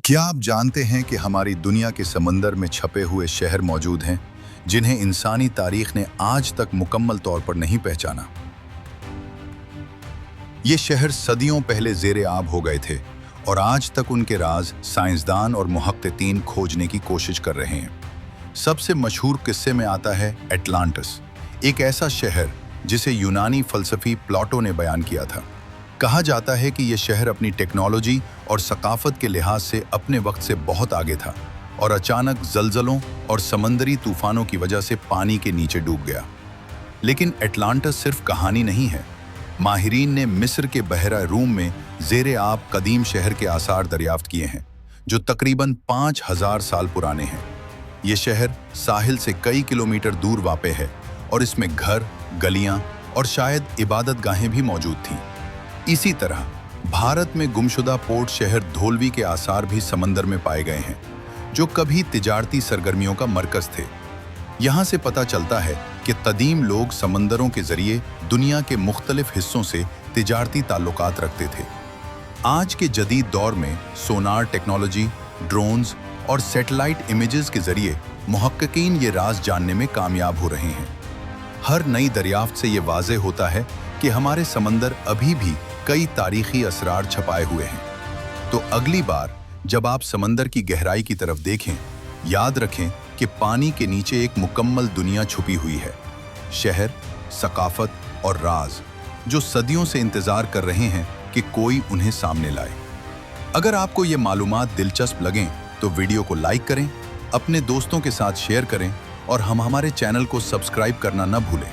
क्या आप जानते हैं कि हमारी दुनिया के समंदर में छपे हुए शहर मौजूद हैं जिन्हें इंसानी तारीख ने आज तक मुकम्मल तौर पर नहीं पहचाना। ये शहर सदियों पहले ज़ेरे आब हो गए थे और आज तक उनके राज साइंसदान और मुहक्किकीन खोजने की कोशिश कर रहे हैं। सबसे मशहूर किस्से में आता है एटलांटिस, एक ऐसा शहर जिसे यूनानी फलसफी प्लाटो ने बयान किया था। कहा जाता है कि यह शहर अपनी टेक्नोलॉजी और सकाफत के लिहाज से अपने वक्त से बहुत आगे था और अचानक जलजलों और समंदरी तूफानों की वजह से पानी के नीचे डूब गया। लेकिन एटलांटिस सिर्फ कहानी नहीं है। माहिरीन ने मिस्र के बहरा रूम में ज़ेरे आब कदीम शहर के आसार दरियाफ्त किए हैं जो तकरीबन 5000 साल पुराने हैं। ये शहर साहिल से कई किलोमीटर दूर वाक़ है और इसमें घर, गलियां और शायद इबादत गाहें भी मौजूद थीं। इसी तरह भारत में गुमशुदा पोर्ट शहर धौलवी के आसार भी समंदर में पाए गए हैं जो कभी तिजारती सरगर्मियों का मरकज थे। यहाँ से पता चलता है कि कदीम लोग समंदरों के जरिए दुनिया के मुख्तलिफ हिस्सों से तिजारती ताल्लुकात रखते थे। आज के जदीद दौर में सोनार टेक्नोलॉजी, ड्रोन्स और सैटेलाइट इमेजेस के जरिए मुहक्किकीन ये राज जानने में कामयाब हो रहे हैं। हर नई दरियाफ्त से ये वाज़ेह होता है कि हमारे समंदर अभी भी कई तारीखी असरार छपाए हुए हैं। तो अगली बार जब आप समंदर की गहराई की तरफ देखें, याद रखें कि पानी के नीचे एक मुकम्मल दुनिया छुपी हुई है। शहर, सकाफत और राज जो सदियों से इंतजार कर रहे हैं कि कोई उन्हें सामने लाए। अगर आपको ये मालूमात दिलचस्प लगें तो वीडियो को लाइक करें, अपने दोस्तों के साथ शेयर करें और हमारे चैनल को सब्सक्राइब करना न भूलें।